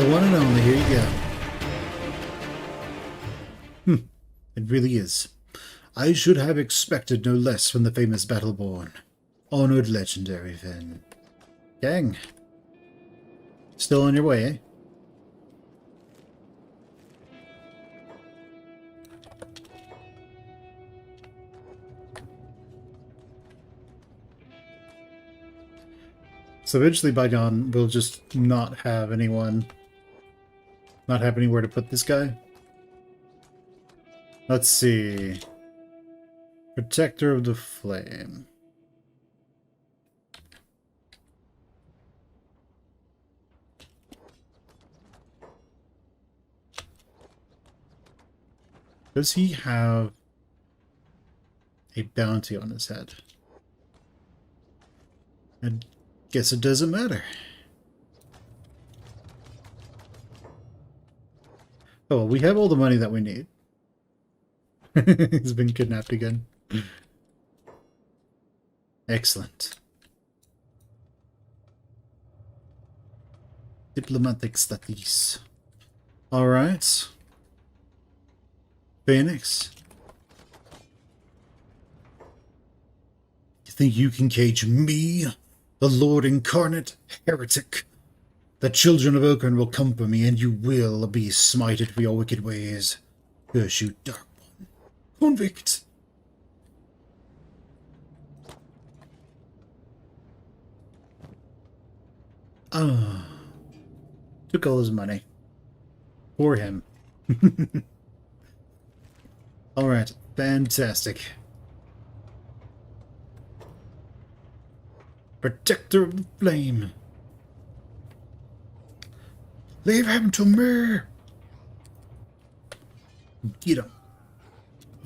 The one and only, here you go. It really is. I should have expected no less from the famous Battleborn. Honored legendary, then. Gang. Still on your way, eh? So eventually by dawn, we'll just not have anyone... not have anywhere to put this guy. Let's see. Protector of the Flame. Does he have a bounty on his head? I guess it doesn't matter. Oh, well, we have all the money that we need. He's been kidnapped again. Excellent. Diplomatic studies. Alright. Phoenix. You think you can cage me, the Lord Incarnate, heretic? The children of Oakern will come for me, and you will be smited for your wicked ways. Curse you, Dark One. Convict! Ah. Took all his money. For him. Alright, fantastic. Protector of the Flame. Leave him to me! Get him.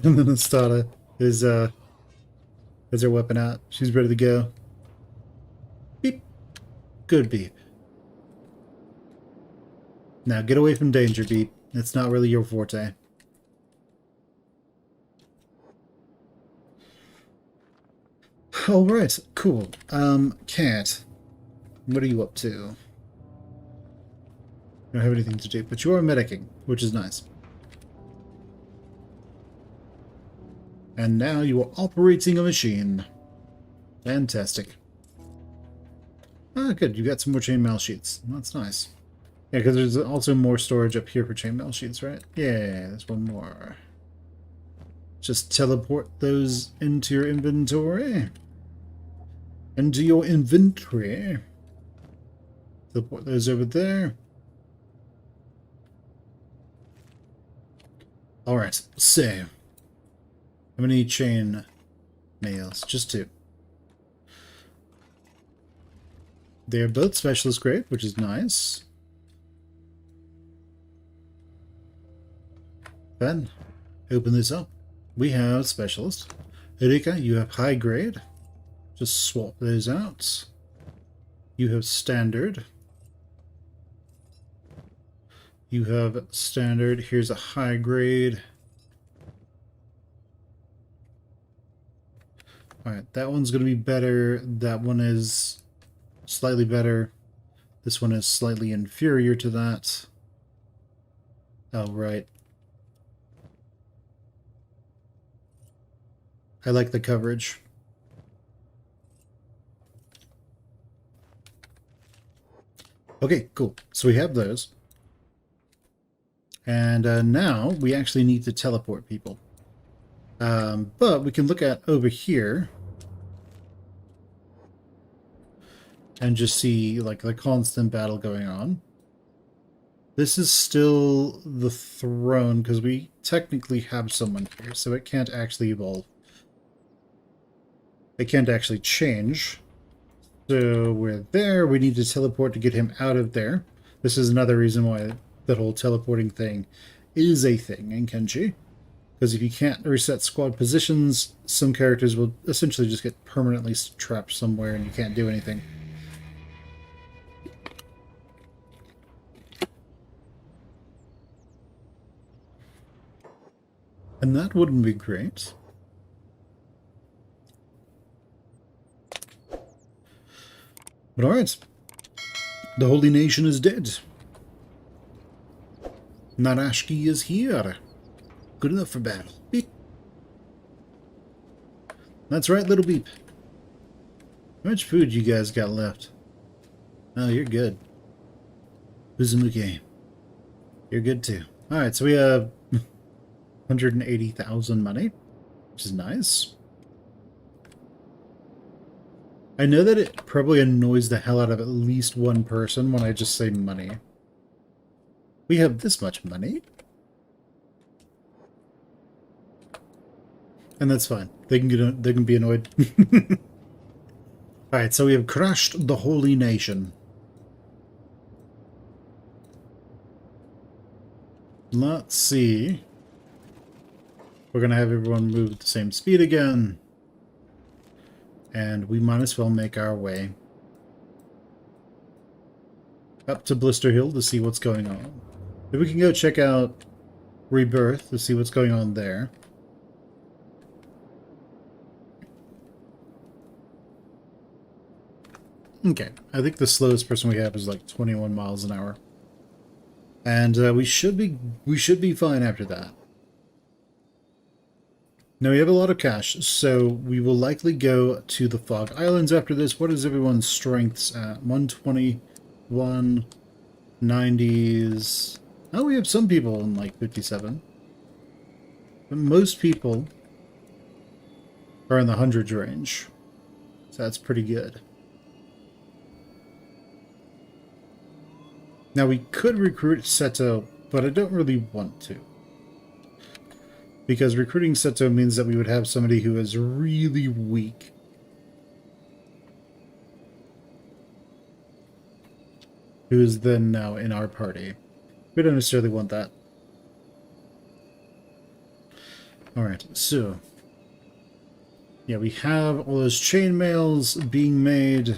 And then Estada is her weapon out. She's ready to go. Beep. Good beep. Now get away from danger, beep. It's not really your forte. Alright, cool. Cat. What are you up to? Don't have anything to do, but you are medicing, which is nice. And now you are operating a machine. Fantastic. Ah, good. You got some more chainmail sheets. That's nice. Yeah, because there's also more storage up here for chainmail sheets, right? Yeah, there's one more. Just teleport those into your inventory. Into your inventory. Teleport those over there. Alright, so how many chain mails? Just 2. They're both specialist grade, which is nice. Then, open this up. We have specialist. Erika, you have high grade. Just swap those out. You have standard. You have standard. Here's a high grade. Alright, that one's going to be better. That one is slightly better. This one is slightly inferior to that. Oh, right. I like the coverage. Okay, cool. So we have those. And now we actually need to teleport people. But we can look at over here and just see like the constant battle going on. This is still the throne because we technically have someone here, so it can't actually evolve. It can't actually change. So we're there. We need to teleport to get him out of there. This is another reason why that whole teleporting thing is a thing in Kenshi. Because if you can't reset squad positions, some characters will essentially just get permanently trapped somewhere and you can't do anything. And that wouldn't be great. But alright. The Holy Nation is dead. Narashki is here. Good enough for battle. Beep. That's right, little beep. How much food you guys got left? Oh, you're good. Uzumuke. You're good too. Alright, so we have 180,000 money, which is nice. I know that it probably annoys the hell out of at least one person when I just say money. We have this much money. And that's fine. They can be annoyed. Alright, so we have crushed the Holy Nation. Let's see. We're going to have everyone move at the same speed again. And we might as well make our way up to Blister Hill to see what's going on. If we can go check out Rebirth to see what's going on there. Okay, I think the slowest person we have is like 21 miles an hour. And we should be fine after that. Now we have a lot of cash, so we will likely go to the Fog Islands after this. What is everyone's strengths at? 120, 190s. Oh, we have some people in like 57. But most people are in the hundreds range. So that's pretty good. Now we could recruit Seto, but I don't really want to. Because recruiting Seto means that we would have somebody who is really weak. Who is then now in our party. We don't necessarily want that. Alright, so... yeah, we have all those chainmails being made.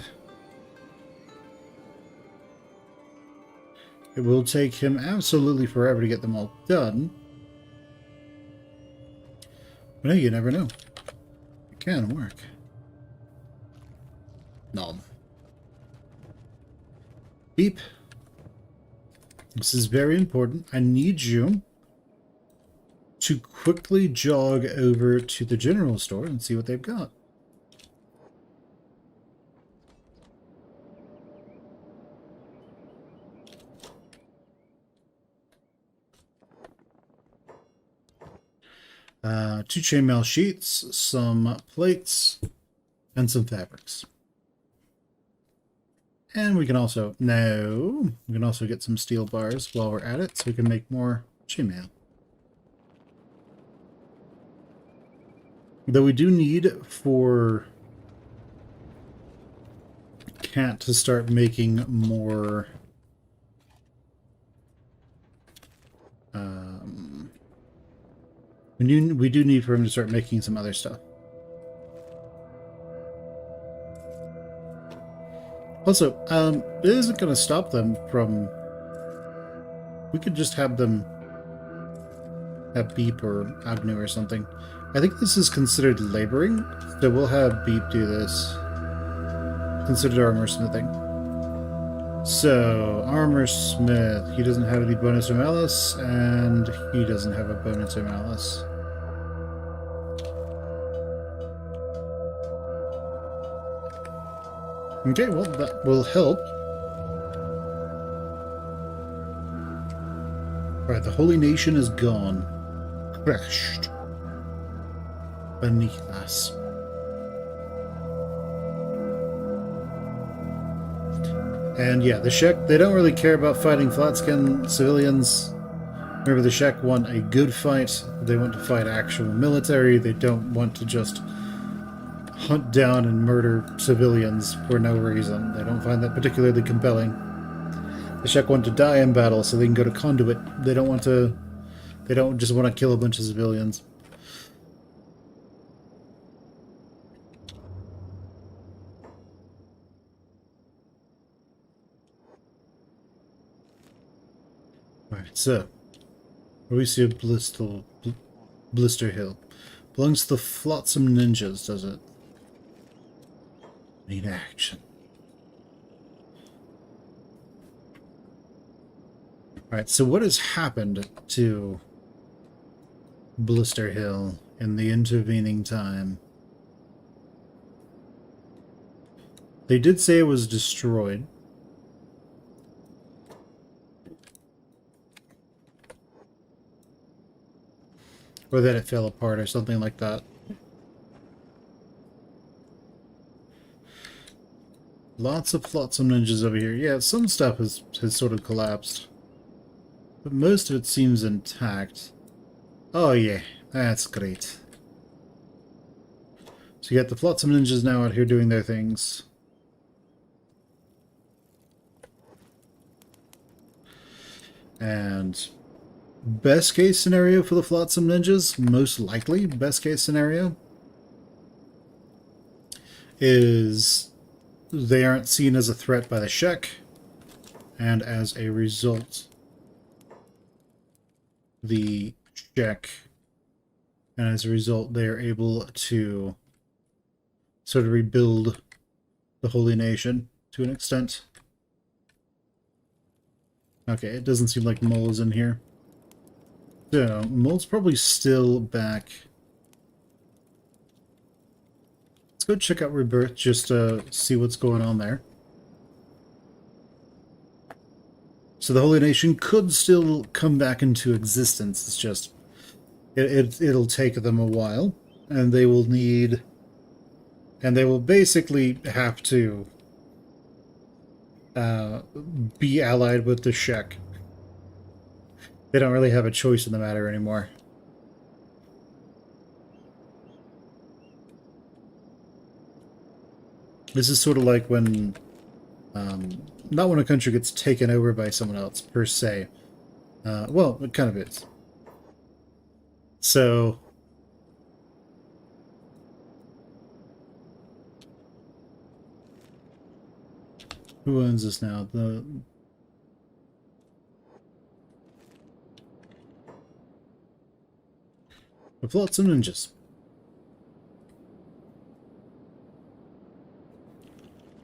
It will take him absolutely forever to get them all done. But hey, you never know. It can work. Nom. Beep. This is very important. I need you to quickly jog over to the general store and see what they've got. Two chainmail sheets, some plates, and some fabrics. And we can also, we can also get some steel bars while we're at it, so we can make more chainmail. Though we do need for Cat to start making more we do need for him to start making some other stuff. Also, it isn't going to stop them from... we could just have them have Beep or Agnew or something. I think this is considered laboring, so we'll have Beep do this. Considered armor smithing. So, armor smith, he doesn't have any bonus or malice, and he doesn't have a bonus or malice. Okay, well, that will help. Alright, the Holy Nation is gone. Crushed. Beneath us. And yeah, the Shek, they don't really care about fighting flat-skinned civilians. Remember, the Shek want a good fight. They want to fight actual military. They don't want to just hunt down and murder civilians for no reason. They don't find that particularly compelling. The Shek want to die in battle so they can go to Conduit. They don't want to... they don't just want to kill a bunch of civilians. Alright, so... we see a Blister Hill. Belongs to the Flotsam Ninjas, does it? Need action. Alright, so what has happened to Blister Hill in the intervening time? They did say it was destroyed. Or that it fell apart or something like that. Lots of flotsam ninjas over here. Yeah, some stuff has sort of collapsed. But most of it seems intact. Oh yeah, that's great. So you got the flotsam ninjas now out here doing their things. And best case scenario for the flotsam ninjas, most likely best case scenario, is they aren't seen as a threat by the Shek, and as a result, the Shek, and as a result, they are able to sort of rebuild the Holy Nation to an extent. Okay, it doesn't seem like Mole is in here. So, Mole's probably still back. Let's go check out Rebirth just to see what's going on there. So the Holy Nation could still come back into existence. It's just it'll take them a while, and they will need, and they will basically have to be allied with the Shek. They don't really have a choice in the matter anymore. This is sort of like when, not when a country gets taken over by someone else, per se. Well, it kind of is. So, who owns this now? The Flotsam Ninjas.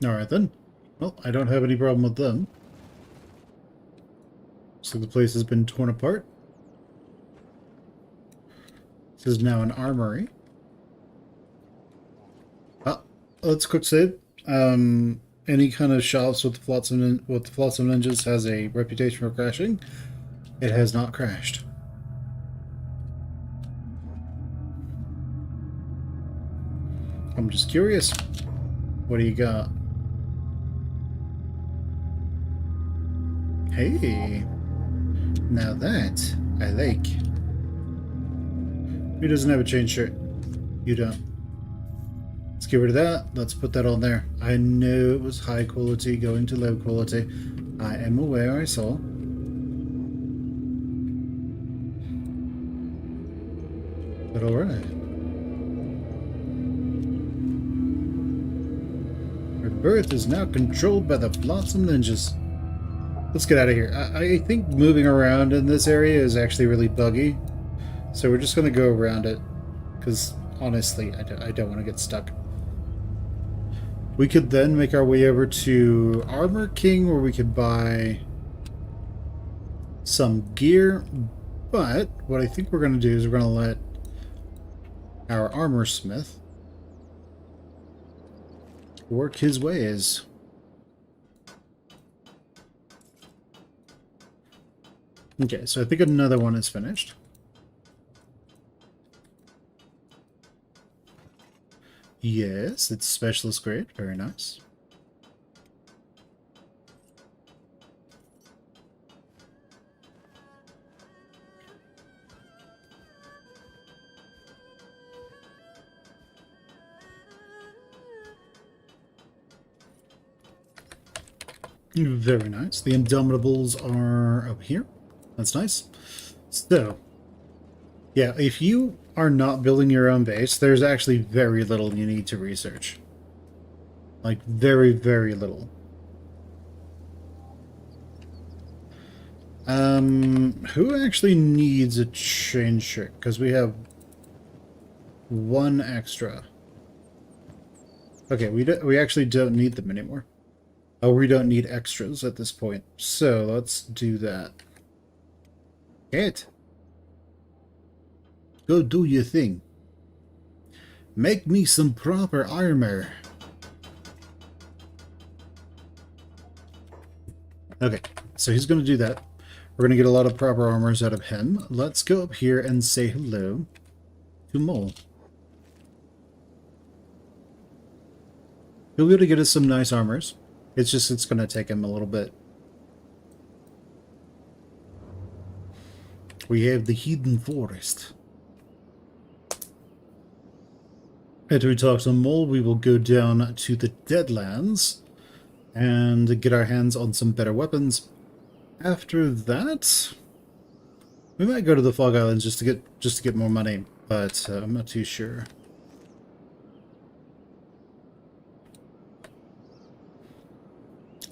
Alright then. Well, I don't have any problem with them. So the place has been torn apart. This is now an armory. Let's quick save. Any kind of shops with the Flotsam Ninjas has a reputation for crashing. It has not crashed. I'm just curious. What do you got? Hey, now that I like. Who doesn't have a chain shirt? You don't. Let's get rid of that. Let's put that on there. I knew it was high quality going to low quality. I am aware, I saw. But alright. Rebirth is now controlled by the Flotsam Ninjas. Let's get out of here. I think moving around in this area is actually really buggy. So we're just going to go around it. Because, honestly, I don't want to get stuck. We could then make our way over to Armor King, where we could buy some gear. But what I think we're going to do is we're going to let our armor smith work his ways. Okay, so I think another one is finished. Yes, it's specialist grade. Very nice. Very nice. The Indomitables are up here. That's nice. So, yeah, if you are not building your own base, there's actually very little you need to research. Like, very, very little. Who actually needs a chain trick? Because we have one extra. Okay, we actually don't need them anymore. Oh, we don't need extras at this point. So, let's do that. It. Go do your thing. Make me some proper armor. Okay, so he's going to do that. We're going to get a lot of proper armors out of him. Let's go up here and say hello to Mole. He'll be able to get us some nice armors. It's just, it's going to take him a little bit. We have the Hidden Forest. After we talk to Mole, we will go down to the Deadlands and get our hands on some better weapons. After that, we might go to the Fog Islands just to get more money, but I'm not too sure.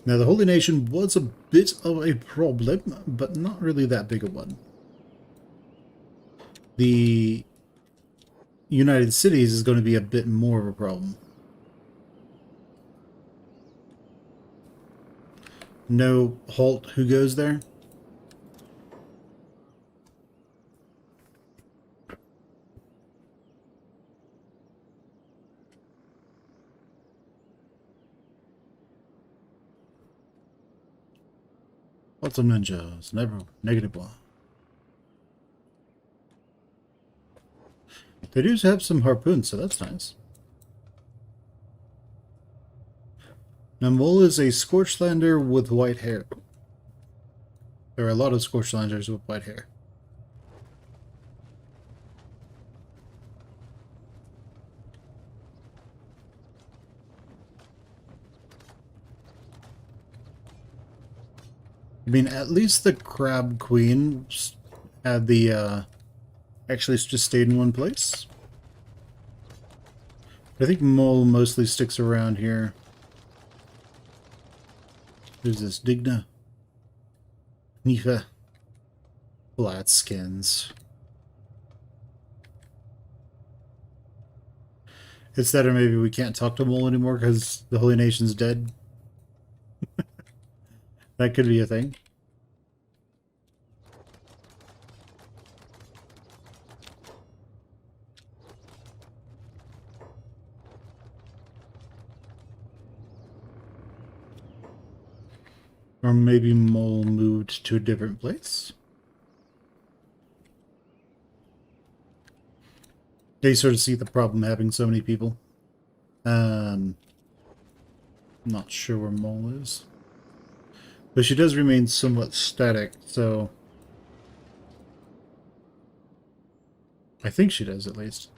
Now, the Holy Nation was a bit of a problem, but not really that big a one. The United Cities is going to be a bit more of a problem. No halt who goes there? Lots of ninjas, never negative one. They do have some harpoons, so that's nice. Now, Mole is a Scorchlander with white hair. There are a lot of Scorchlanders with white hair. I mean, at least the Crab Queen had the, actually just stayed in one place. I think Mole mostly sticks around here. There's this Digna. Nifa. Flat skins. It's that, or maybe we can't talk to Mole anymore because the Holy Nation's dead. That could be a thing. Or maybe Mole moved to a different place. They sort of see the problem having so many people. Not sure where Mole is. But she does remain somewhat static, so... I think she does, at least.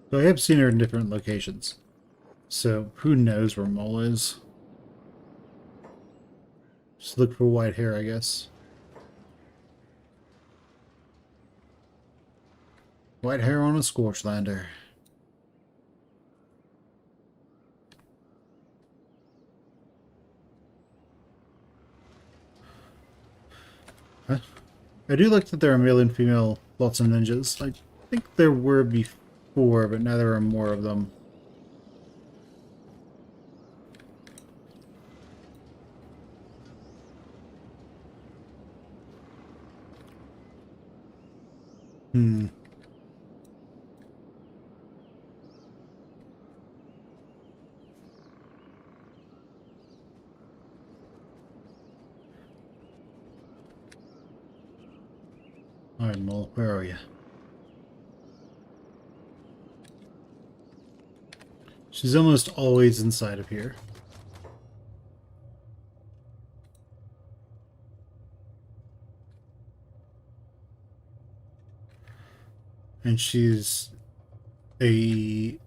So I have seen her in different locations. So who knows where Mole is? Just look for white hair, I guess. White hair on a Scorchlander. Huh? I do like that there are male and female lots of ninjas. I think there were before, but now there are more of them. Alright, Mole, where are you? She's almost always inside of here. And she's a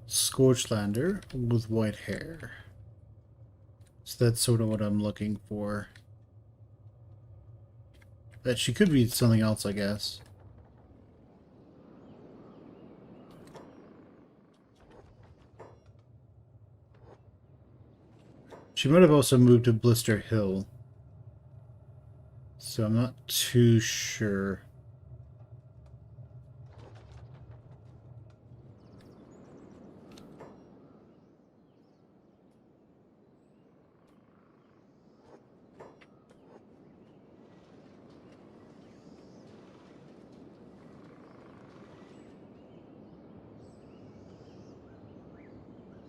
Scorchlander with white hair. So that's sort of what I'm looking for. That she could be something else, I guess. She might have also moved to Blister Hill. So I'm not too sure.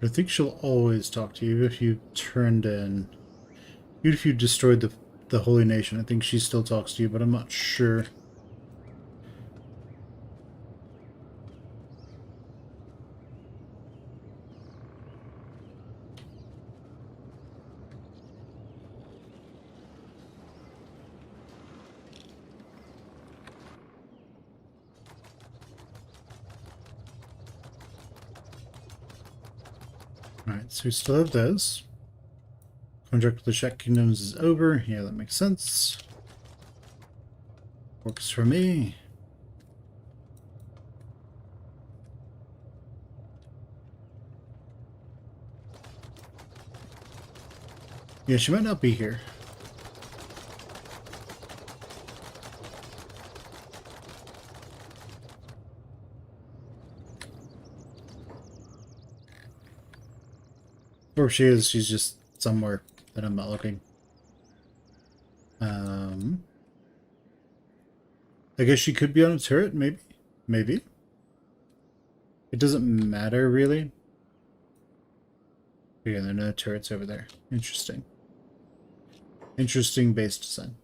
I think she'll always talk to you if you turned in. Even if you destroyed the Holy Nation, I think she still talks to you, but I'm not sure. Alright, so we still have those. Contract with the Shek Kingdoms is over. Yeah, that makes sense. Works for me. Yeah, she might not be here. Or if she is, she's just somewhere that I'm not looking. I guess she could be on a turret, maybe? Maybe. It doesn't matter, really. Yeah, there are no turrets over there. Interesting. Interesting base design.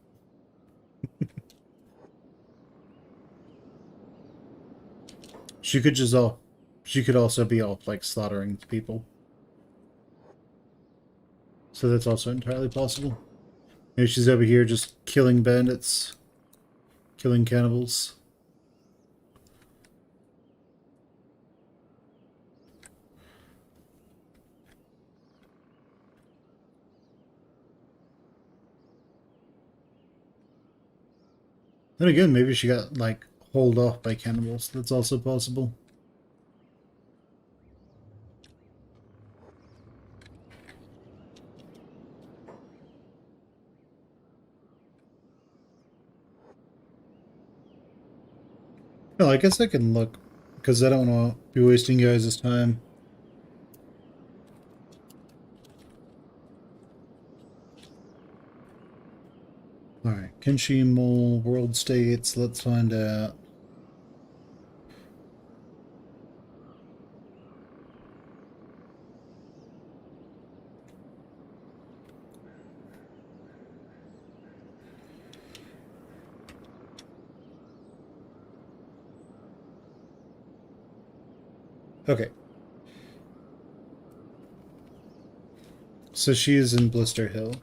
She could just all... She could also be all, like, slaughtering people. So that's also entirely possible. Maybe she's over here just killing bandits. Killing cannibals. Then again, maybe she got, like, hauled off by cannibals. That's also possible. No, I guess I can look, because I don't want to be wasting you guys' time. Alright, Kenshi, Mole, World States, let's find out. Okay. So she is in Blister Hill.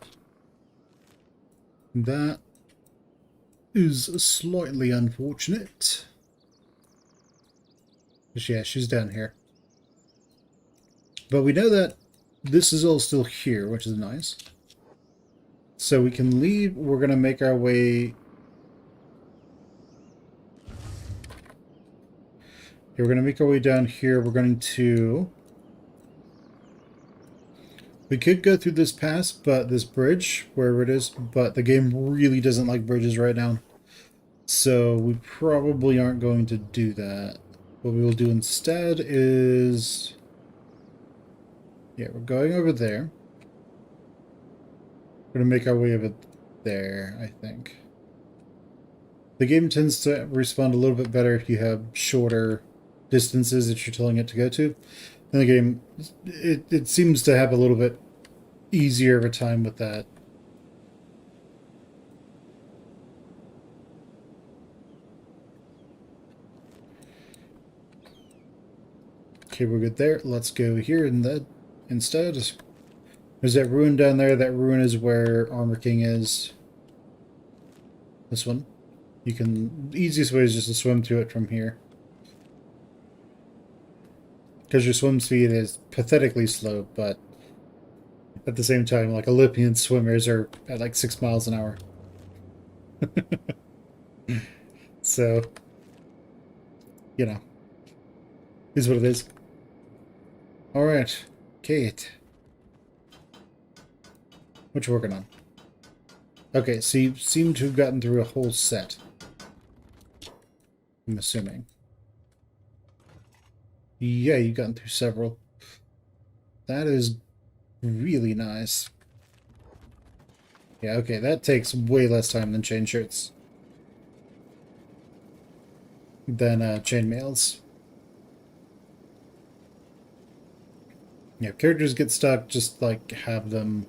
That is slightly unfortunate. Yeah, she's down here. But we know that this is all still here, which is nice. So we can leave. We're going to make our way... We're going to make our way down here. We're going to... We could go through this pass, but this bridge, wherever it is, but the game really doesn't like bridges right now. So we probably aren't going to do that. What we will do instead is... Yeah, we're going over there. We're going to make our way over there, I think. The game tends to respond a little bit better if you have shorter distances that you're telling it to go to. And the game, it seems to have a little bit easier of a time with that. Okay, we're good there. Let's go here instead. There's that ruin down there. That ruin is where Armor King is. This one. You can... The easiest way is just to swim to it from here. Because your swim speed is pathetically slow, but at the same time, like, Olympian swimmers are at like 6 miles an hour. So, you know, is what it is. Alright, Kate. What you working on? Okay, so you seem to have gotten through a whole set. I'm assuming. Yeah, you've gotten through several. That is really nice. Yeah, okay, that takes way less time than chain shirts. Than chain mails. Yeah, if characters get stuck, just like have them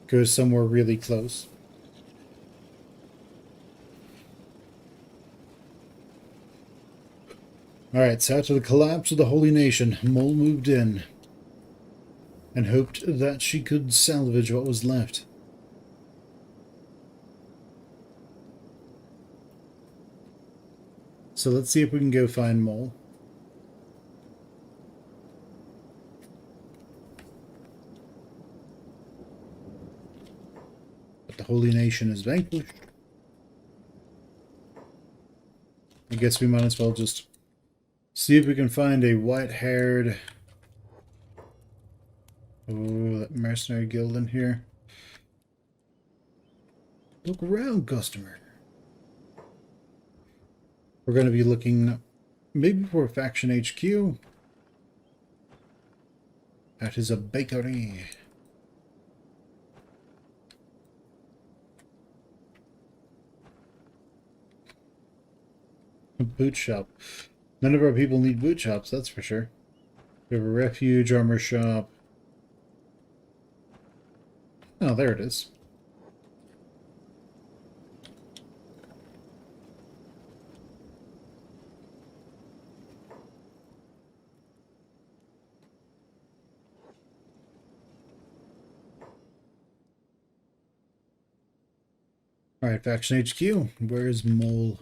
go somewhere really close. Alright, so after the collapse of the Holy Nation, Mole moved in and hoped that she could salvage what was left. So let's see if we can go find Mole. But the Holy Nation is vanquished. I guess we might as well just see if we can find a white-haired... Oh, that mercenary guild in here. Look around, customer. We're going to be looking maybe for a faction HQ. That is a bakery. A boot shop. None of our people need boot shops, that's for sure. We have a refuge, armor shop. Oh, there it is. Alright, faction HQ. Where's Mole?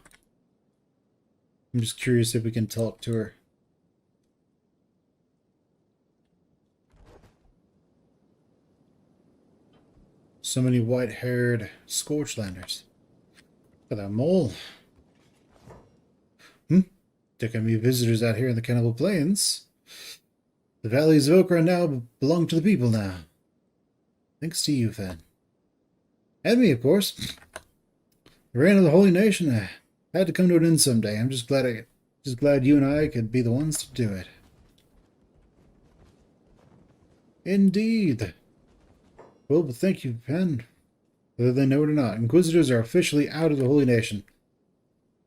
I'm just curious if we can talk to her. So many white-haired Scorchlanders. Look at that Mole. There can be visitors out here in the Cannibal Plains. The valleys of Okra now belong to the people now. Thanks to you, Fen. And me, of course. The reign of the Holy Nation had to come to an end someday. I'm just glad you and I could be the ones to do it. Indeed. Well, but thank you, Fen. Whether they know it or not, Inquisitors are officially out of the Holy Nation.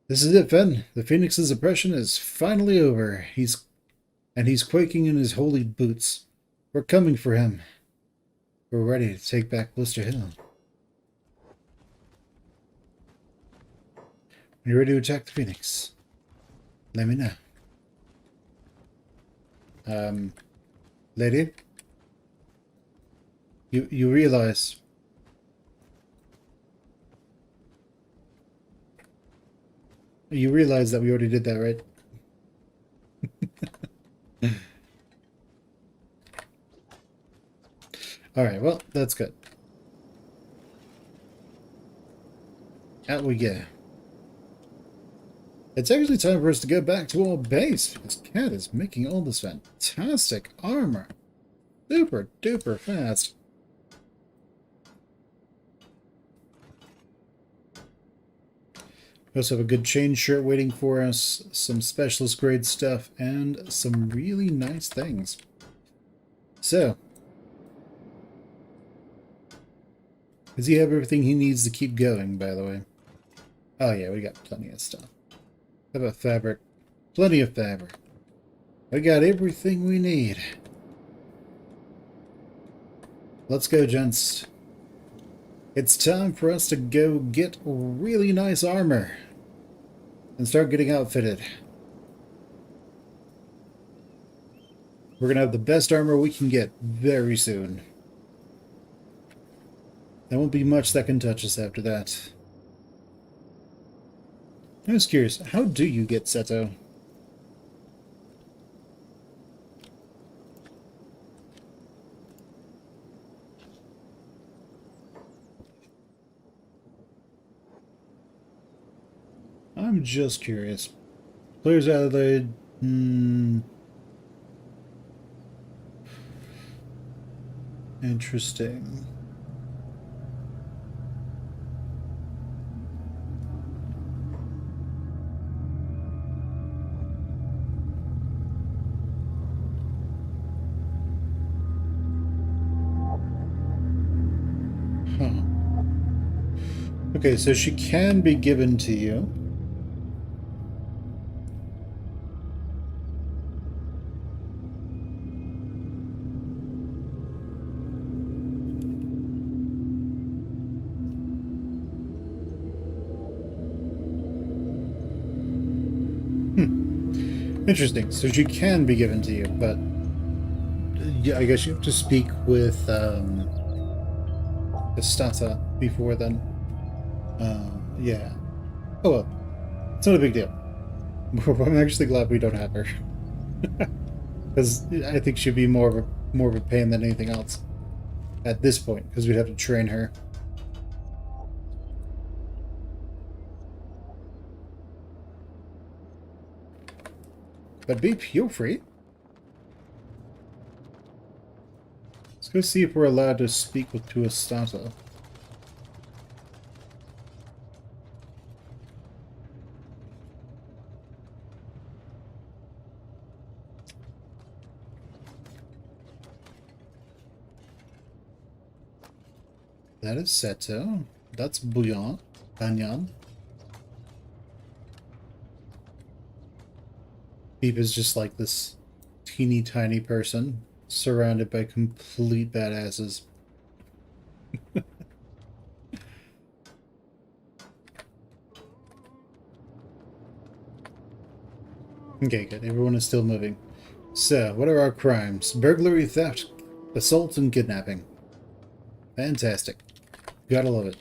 This is it, Fen. The Phoenix's oppression is finally over. He's quaking in his holy boots. We're coming for him. We're ready to take back Blister Hill. When you're ready to attack the Phoenix, let me know. Lady? You realize... You realize that we already did that, right? Alright, well, that's good. Out we go. It's actually time for us to go back to our base. This cat is making all this fantastic armor. Super duper fast. We also have a good chain shirt waiting for us, some specialist grade stuff, and some really nice things. So, does he have everything he needs to keep going, by the way? Oh yeah, we got plenty of stuff. How about fabric? Plenty of fabric. We got everything we need. Let's go, gents. It's time for us to go get really nice armor and start getting outfitted. We're going to have the best armor we can get very soon. There won't be much that can touch us after that. I was curious, how do you get Seto? I'm just curious. Players Adelaide... Interesting. Huh. Okay, so she can be given to you. Interesting. So she can be given to you, but yeah, I guess you have to speak with Estata before then. Yeah. Oh well, it's not a big deal. I'm actually glad we don't have her, because I think she'd be more of a pain than anything else at this point, because we'd have to train her. But Beep, you're free. Let's go see if we're allowed to speak with Tuastata. That is Seto. That's Bouillon. Banyan. Beep is just like this teeny tiny person surrounded by complete badasses. Okay, good. Everyone is still moving. So, what are our crimes? Burglary, theft, assault, and kidnapping. Fantastic. Gotta love it.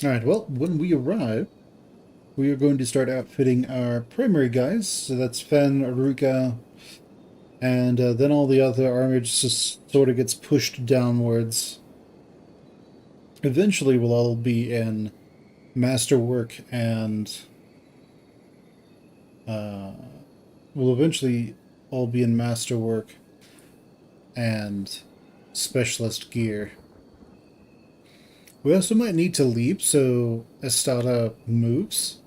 Alright, well, when we arrive, we are going to start outfitting our primary guys. So that's Fen, Aruka, and then all the other armage just sort of gets pushed downwards. Eventually, we'll all be in masterwork and we'll eventually all be in masterwork and specialist gear. We also might need to leap so Estada moves.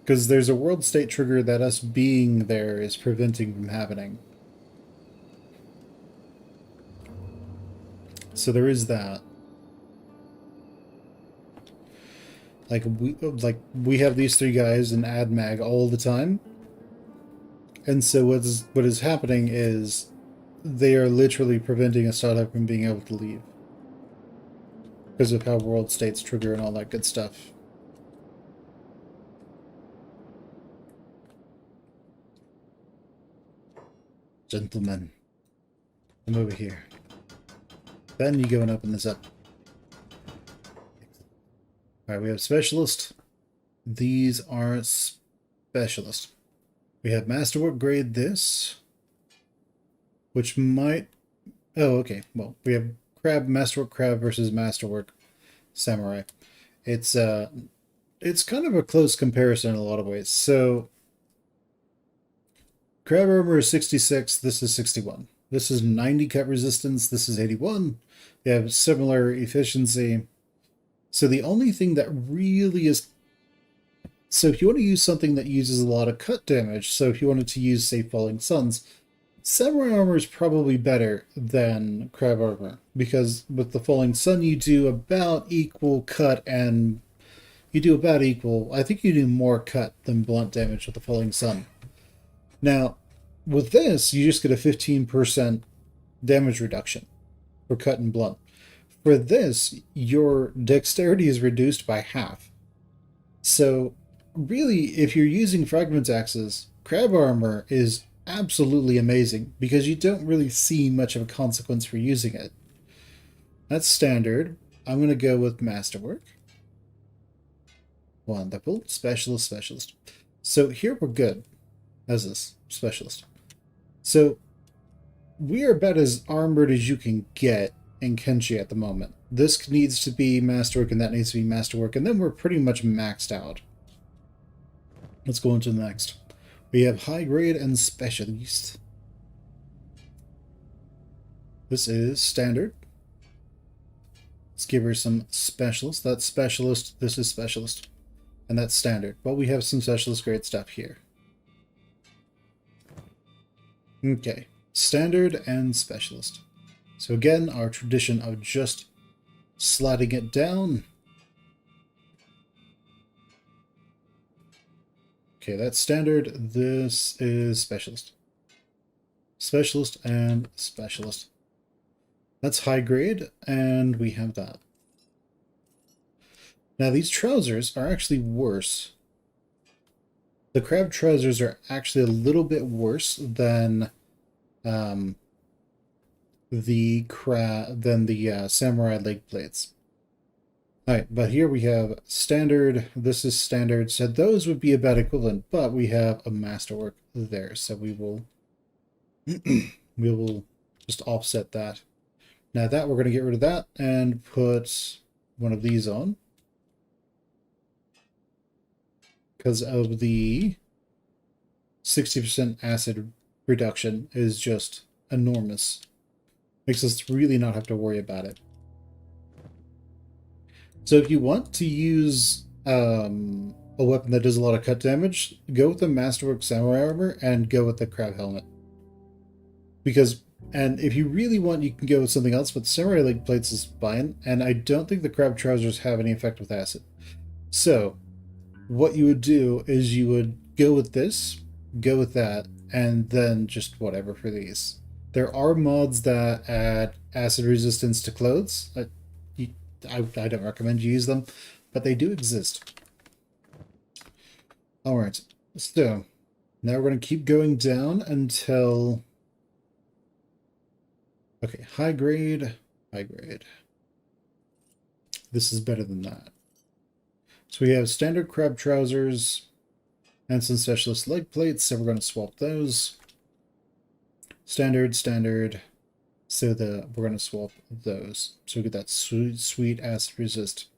Because there's a world state trigger that us being there is preventing from happening. So there is that. Like we have these three guys in AdMag all the time. And so what is happening is they are literally preventing a startup from being able to leave. Because of how world states trigger and all that good stuff. Gentlemen. I'm over here. Then you go and open this up. Alright, we have specialist. These are specialist. We have masterwork grade this. Which might... Oh, okay. Well, we have crab, masterwork crab versus masterwork samurai. It's kind of a close comparison in a lot of ways. So crab armor is 66, this is 61. This is 90 cut resistance, this is 81. They have similar efficiency. So the only thing that really is... So if you want to use something that uses a lot of cut damage, so if you wanted to use, say, Falling Suns, Samurai armor is probably better than crab armor, because with the Falling Sun you do about equal cut and... You do about equal... I think you do more cut than blunt damage with the Falling Sun. Now, with this, you just get a 15% damage reduction for cut and blunt. For this, your dexterity is reduced by half. So, really, if you're using fragment axes, crab armor is absolutely amazing because you don't really see much of a consequence for using it. That's standard. I'm going to go with masterwork. Wonderful. Specialist, specialist. So here we're good. How's this? Specialist. So we are about as armored as you can get in Kenshi at the moment. This needs to be masterwork and that needs to be masterwork, and then we're pretty much maxed out. Let's go into the next. We have high grade and specialist. This is standard. Let's give her some specialist. That's specialist. This is specialist. And that's standard. But we have some specialist grade stuff here. Okay. Standard and specialist. So again, our tradition of just sliding it down. Okay, that's standard. This is specialist. Specialist and specialist. That's high grade, and we have that. Now, these trousers are actually worse. The crab trousers are actually a little bit worse than um, the samurai leg plates. All right, but here we have standard. This is standard. So those would be about equivalent, but we have a masterwork there. So we will we will just offset that. Now that we're going to get rid of that and put one of these on because of the 60% acid reduction is just enormous. Makes us really not have to worry about it. So if you want to use a weapon that does a lot of cut damage, go with the Masterwork Samurai Armor and go with the Crab Helmet. And if you really want, you can go with something else, but Samurai Leg Plates is fine, and I don't think the Crab Trousers have any effect with acid. So, what you would do is you would go with this, go with that, and then just whatever for these. There are mods that add acid resistance to clothes. I don't recommend you use them, but they do exist. Alright, so now we're going to keep going down until... Okay, high grade, high grade. This is better than that. So we have standard crab trousers and some specialist leg plates, so we're going to swap those. Standard, standard. So we're going to swap those. So we get that sweet acid resist.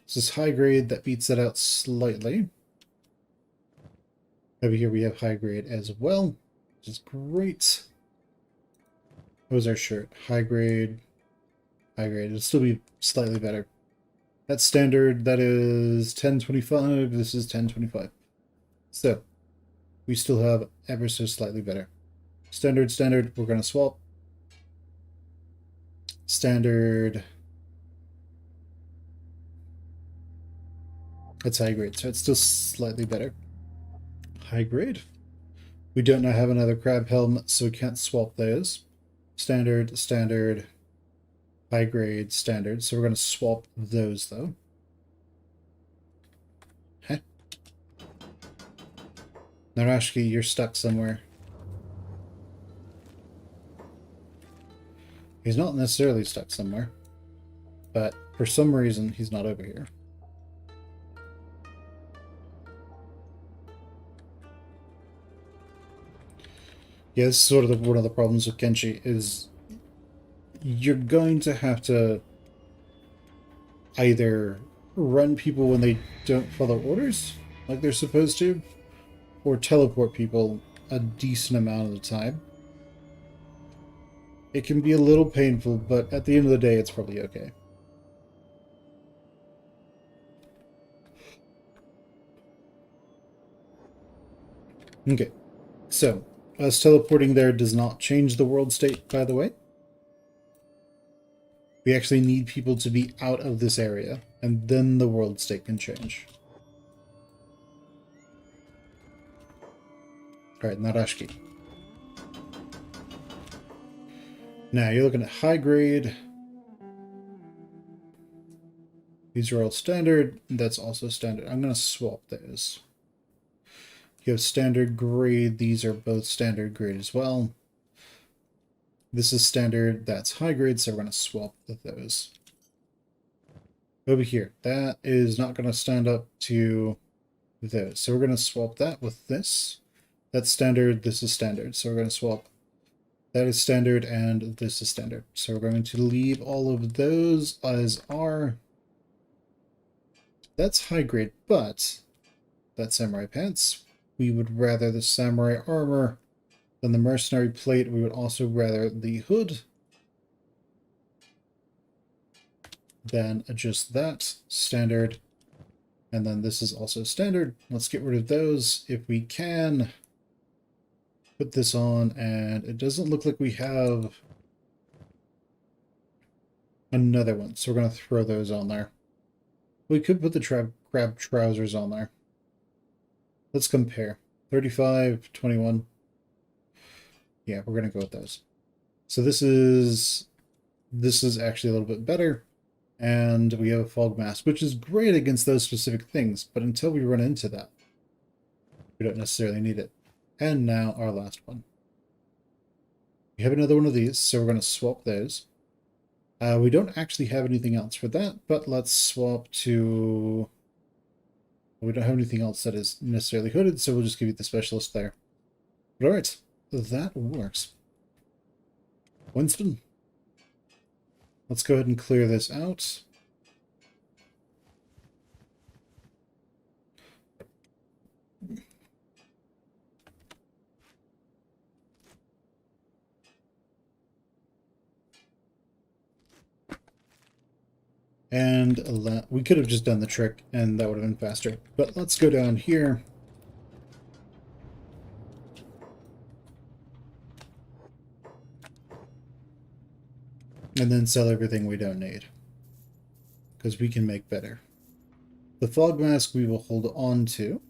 This is high grade, that beats that out slightly. Over here we have high grade as well, which is great. What was our shirt? High grade, high grade. It'll still be slightly better. That's standard, that is 1025, this is 1025. So, we still have ever so slightly better. Standard, standard, we're going to swap. Standard. That's high grade, so it's still slightly better. High grade. We don't now have another crab helmet, so we can't swap those. Standard, standard, high grade, standard. So we're going to swap those, though. Heh. Narashiki, you're stuck somewhere. He's not necessarily stuck somewhere, but for some reason, he's not over here. Yeah, this is sort of one of the problems with Kenshi is you're going to have to either run people when they don't follow orders like they're supposed to, or teleport people a decent amount of the time. It can be a little painful, but at the end of the day, it's probably okay. Okay, so us teleporting there does not change the world state, by the way. We actually need people to be out of this area, and then the world state can change. Alright, Narashiki. Now, you're looking at high grade. These are all standard. That's also standard. I'm going to swap those. You have standard grade. These are both standard grade as well. This is standard. That's high grade, so we're going to swap with those. Over here, that is not going to stand up to those. So we're going to swap that with this. That's standard. This is standard. So we're going to swap. That is standard, and this is standard. So we're going to leave all of those as are. That's high grade, but that's samurai pants. We would rather the samurai armor than the mercenary plate. We would also rather the hood. Then adjust that, standard. And then this is also standard. Let's get rid of those if we can. Put this on, and it doesn't look like we have another one. So we're going to throw those on there. We could put the crab trousers on there. Let's compare. 35, 21. Yeah, we're going to go with those. So this is actually a little bit better. And we have a fog mask, which is great against those specific things, but until we run into that, we don't necessarily need it. And now our last one. We have another one of these, so we're going to swap those. We don't actually have anything else for that, but let's swap to... We don't have anything else that is necessarily hooded, so we'll just give you the specialist there. But alright, that works. Winston, let's go ahead and clear this out. And we could have just done the trick, and that would have been faster. But let's go down here. And then sell everything we don't need. Because we can make better. The fog mask we will hold on to.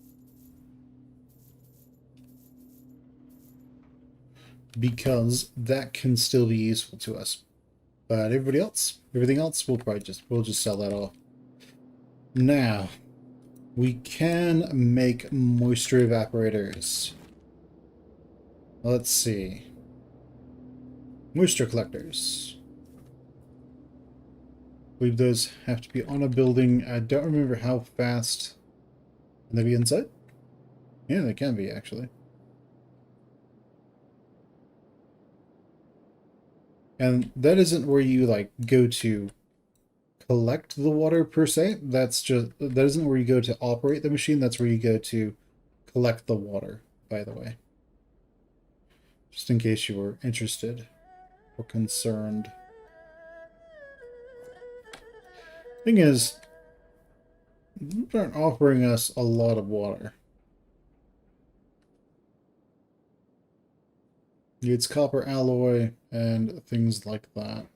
Because that can still be useful to us. But everything else, we'll just sell that off. Now, we can make moisture evaporators. Let's see. Moisture collectors. I believe those have to be on a building. I don't remember how fast. Can they be inside? Yeah, they can be, actually. And that isn't where you, like, go to collect the water, per se. That isn't where you go to operate the machine. That's where you go to collect the water, by the way. Just in case you were interested or concerned. Thing is, they aren't offering us a lot of water. It's copper alloy and things like that.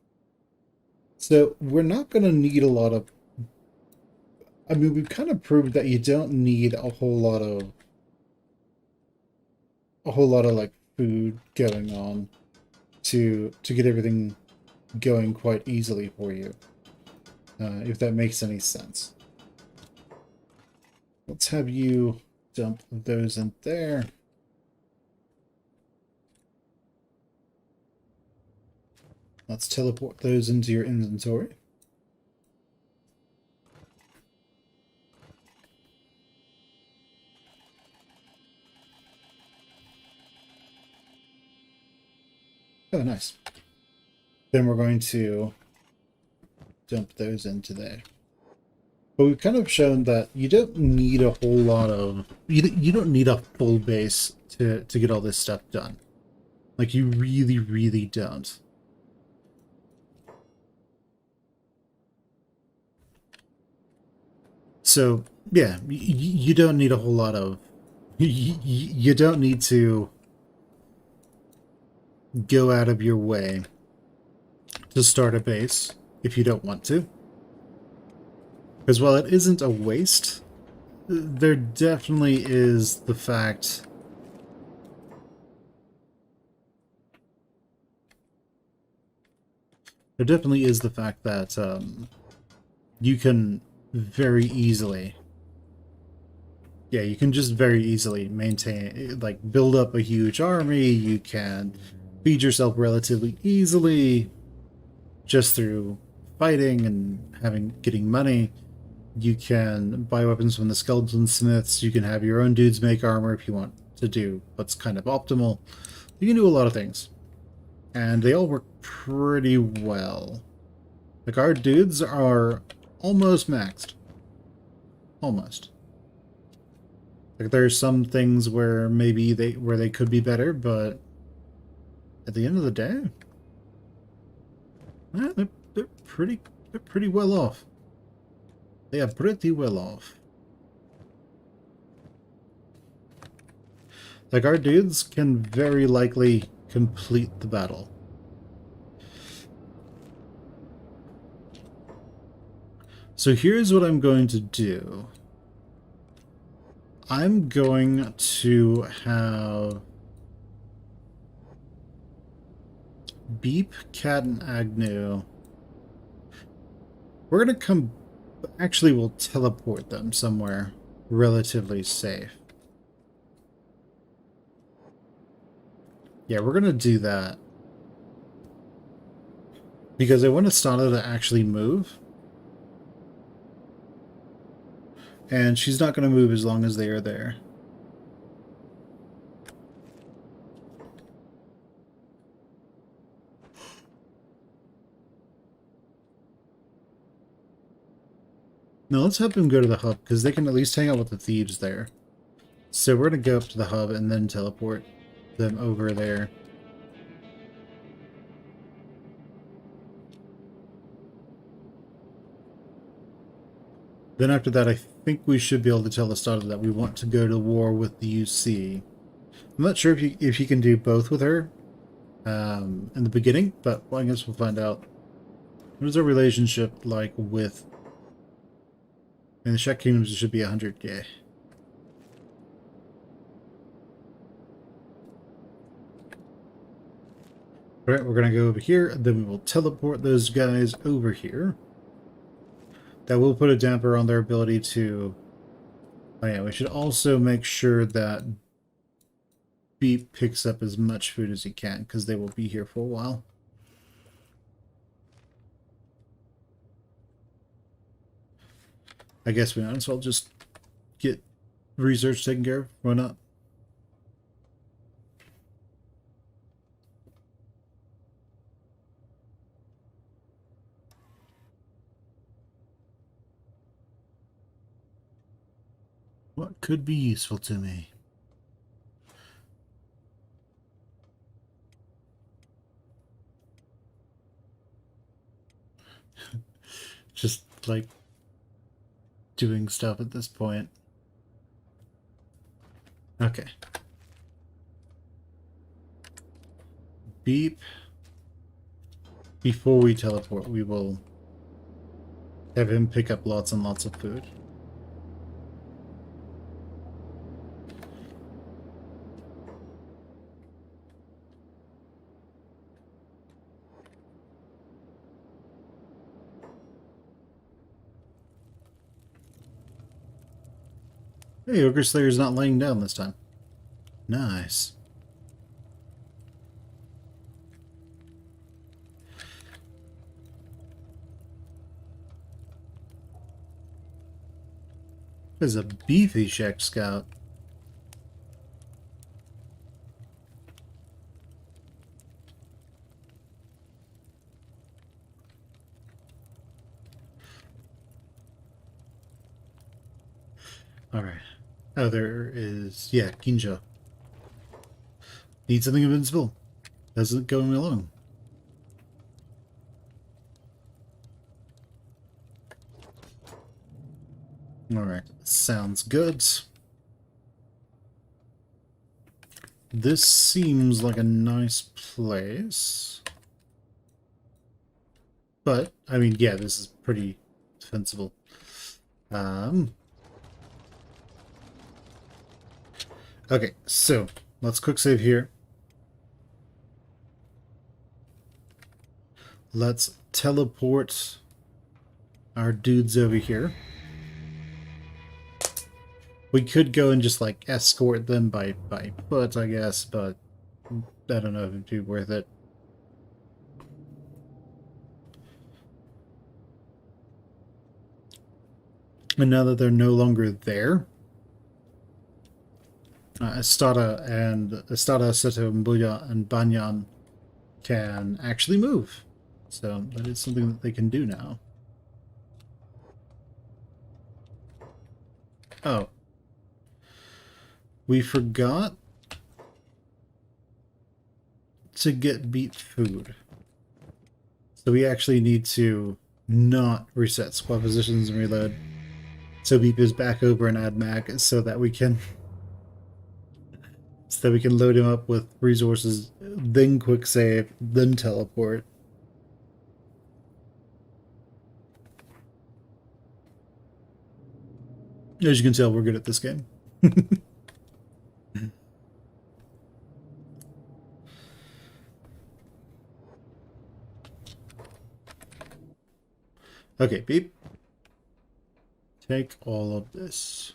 So we're not going to need a lot of... I mean, we've kind of proved that you don't need a whole lot of like food going on to get everything going quite easily for you. If that makes any sense. Let's have you dump those in there. Let's teleport those into your inventory. Oh, nice. Then we're going to dump those into there. But we've kind of shown that you don't need a whole lot of... You don't need a full base to get all this stuff done. Like, you really, really don't. So, yeah, you don't need a whole lot of... You don't need to go out of your way to start a base if you don't want to. Because while it isn't a waste, there definitely is the fact... There definitely is the fact that you can very easily... Yeah, you can just very easily maintain, like, build up a huge army. You can feed yourself relatively easily just through fighting and getting money. You can buy weapons from the skeleton smiths. You can have your own dudes make armor if you want to do what's kind of optimal. You can do a lot of things. And they all work pretty well. Like, our dudes are almost maxed. Almost. Like, there's some things where maybe they could be better, but at the end of the day, they're pretty well off. They are pretty well off. Like, our dudes can very likely complete the battle. So here's what I'm going to do. I'm going to have Beep, Cat, and Agnew We're gonna come... Actually, we'll teleport them somewhere relatively safe. Yeah, we're gonna do that. Because I want Astana to actually move. And she's not gonna move as long as they are there. Now let's have them go to the hub, because they can at least hang out with the thieves there. So we're going to go up to the hub and then teleport them over there. Then after that, I think we should be able to tell the starter that we want to go to war with the UC. I'm not sure if you can do both with her in the beginning, but well, I guess we'll find out. What is our relationship like with... In the Shek Kingdoms, it should be 100k. Alright, we're going to go over here, and then we will teleport those guys over here. That will put a damper on their ability to... Oh yeah, we should also make sure that Beep picks up as much food as he can, because they will be here for a while. I guess we might as well just get research taken care of. Why not? What could be useful to me? Just like doing stuff at this point. Okay. Beep. Before we teleport, we will have him pick up lots and lots of food. Hey, Ogre Slayer's not laying down this time. Nice. There's a beefy Shek Scout. Alright. Oh, there is... Yeah, Kinja. Need something invincible. Doesn't go me along. Alright, sounds good. This seems like a nice place. But, I mean, yeah, this is pretty defensible. Okay, so, let's quick save here. Let's teleport our dudes over here. We could go and just, like, escort them by foot, I guess, but I don't know if it'd be worth it. And now that they're no longer there, Estada, Seto, Mbuya, and Banyan can actually move. So that is something that they can do now. Oh. We forgot to get Beep food. So we actually need to not reset squad positions and reload. So Beep is back over and add mag so that we can load him up with resources, then quick save, then teleport. As you can tell, we're good at this game. Okay, beep. Take all of this.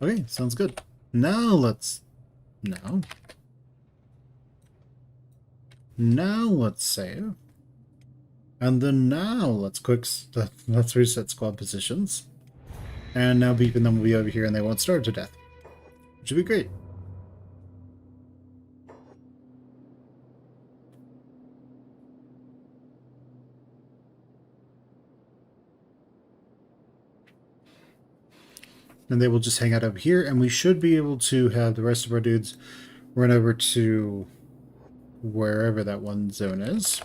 Okay, sounds good. Now let's... No. Now let's save. And then now let's let's reset squad positions. And now Beep and them will be over here and they won't starve to death. Which would be great. And they will just hang out over here, and we should be able to have the rest of our dudes run over to wherever that one zone is.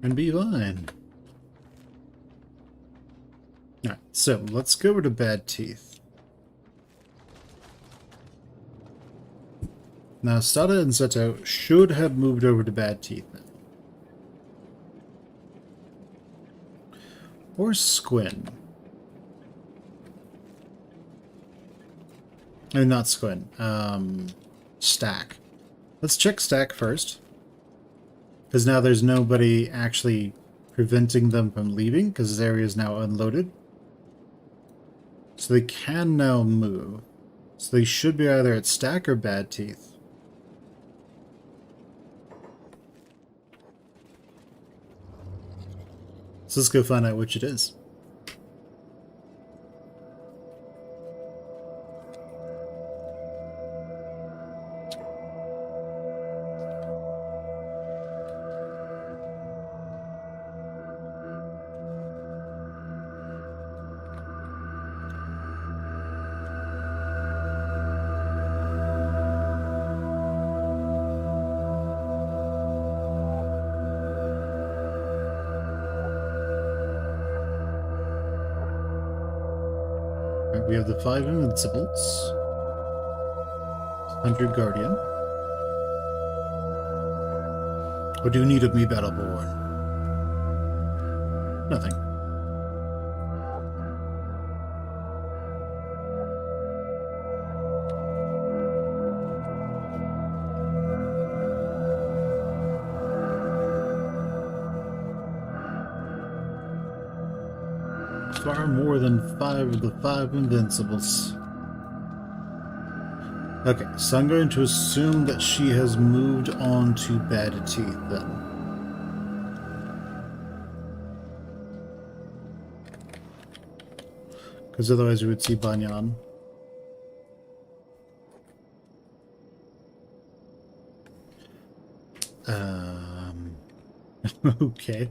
And be fine. Alright, so let's go over to Bad Teeth. Now, Stada and Seto should have moved over to Bad Teeth now. Or Squin. I mean, not Squin. Stack. Let's check Stack first. Because now there's nobody actually preventing them from leaving, because this area is now unloaded. So they can now move. So they should be either at Stack or Bad Teeth. So let's go find out which it is. We have the 5 Invincibles, 100 Guardian. What do you need of me, Battleborn? Nothing. Far more than 5 of the 5 Invincibles. Okay, so I'm going to assume that she has moved on to Bad Teeth then. Because otherwise we would see Banyan. Okay.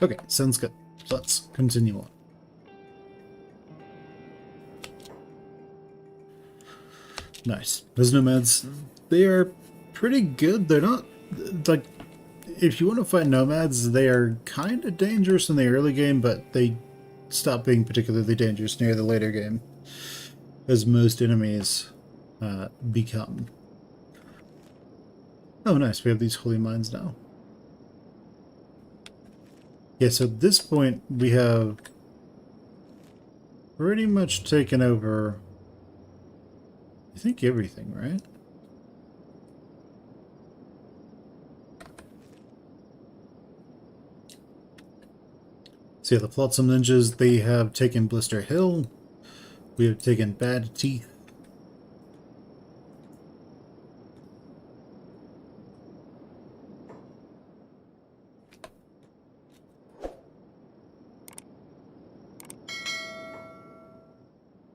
Okay, sounds good. Let's continue on. Nice. Those nomads, they are pretty good. They're not, like, if you want to fight nomads, they are kind of dangerous in the early game, but they stop being particularly dangerous near the later game, as most enemies become. Oh, nice. We have these holy mines now. Yeah, so at this point, we have pretty much taken over, I think, everything, right? So yeah, the Flotsam Ninjas, they have taken Blister Hill. We have taken Bad Teeth.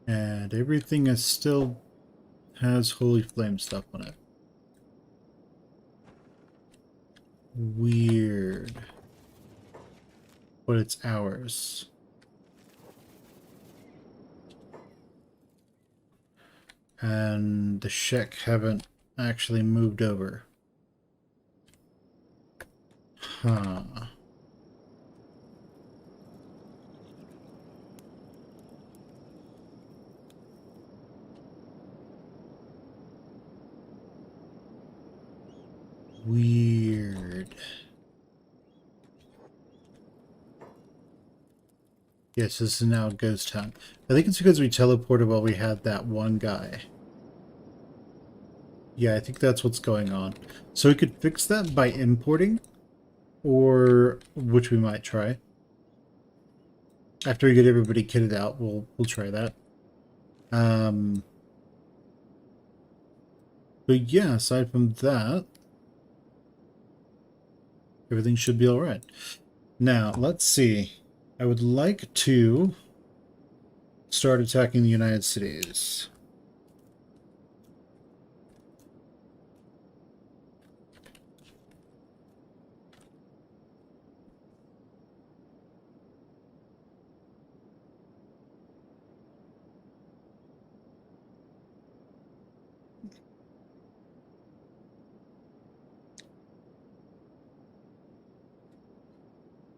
And everything is still has Holy Flame stuff on it. Weird. But it's ours. And the Shek haven't actually moved over. Huh. Yes, this is now a ghost town. I think it's because we teleported while we had that one guy. Yeah, I think that's what's going on. So we could fix that by importing, or which we might try. After we get everybody kitted out, we'll try that. But yeah, aside from that, everything should be all right. Now, let's see. I would like to start attacking the United States.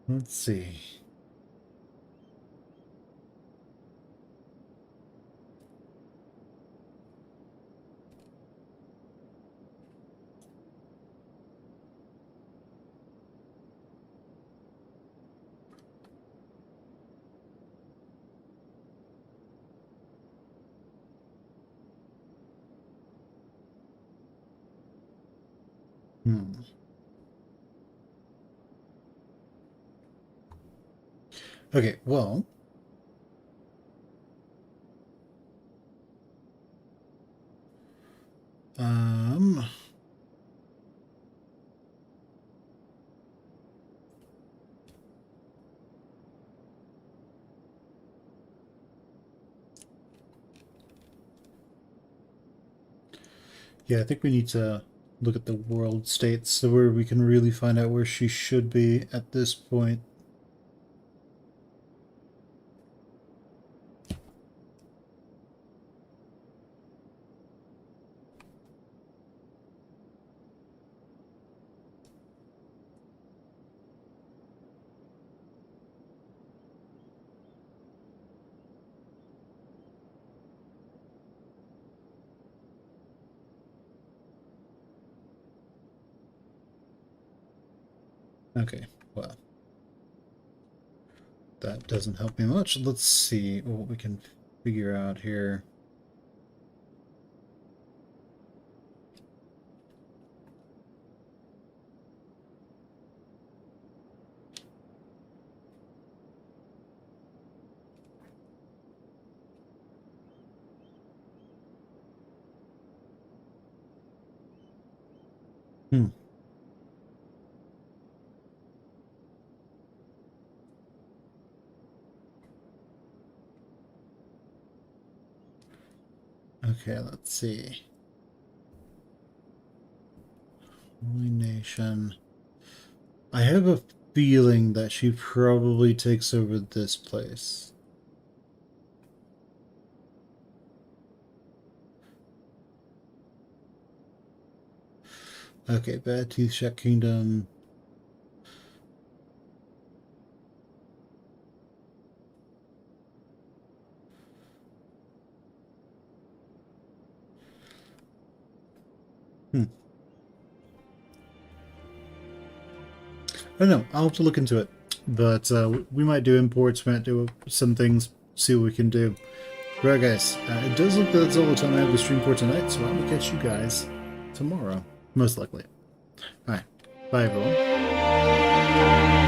Let's see. Okay, well, yeah, I think we need to look at the world states so where we can really find out where she should be at this point. Okay, well, that doesn't help me much. Let's see what we can figure out here. Hmm. Okay, let's see. Domination. I have a feeling that she probably takes over this place. Okay, Bad Teeth Shek Kingdom. I don't know. I'll have to look into it. But we might do imports, we might do some things, see what we can do. Right, guys, it does look like that's all the time I have to stream for tonight, so I will catch you guys tomorrow. Most likely. Alright. Bye, everyone.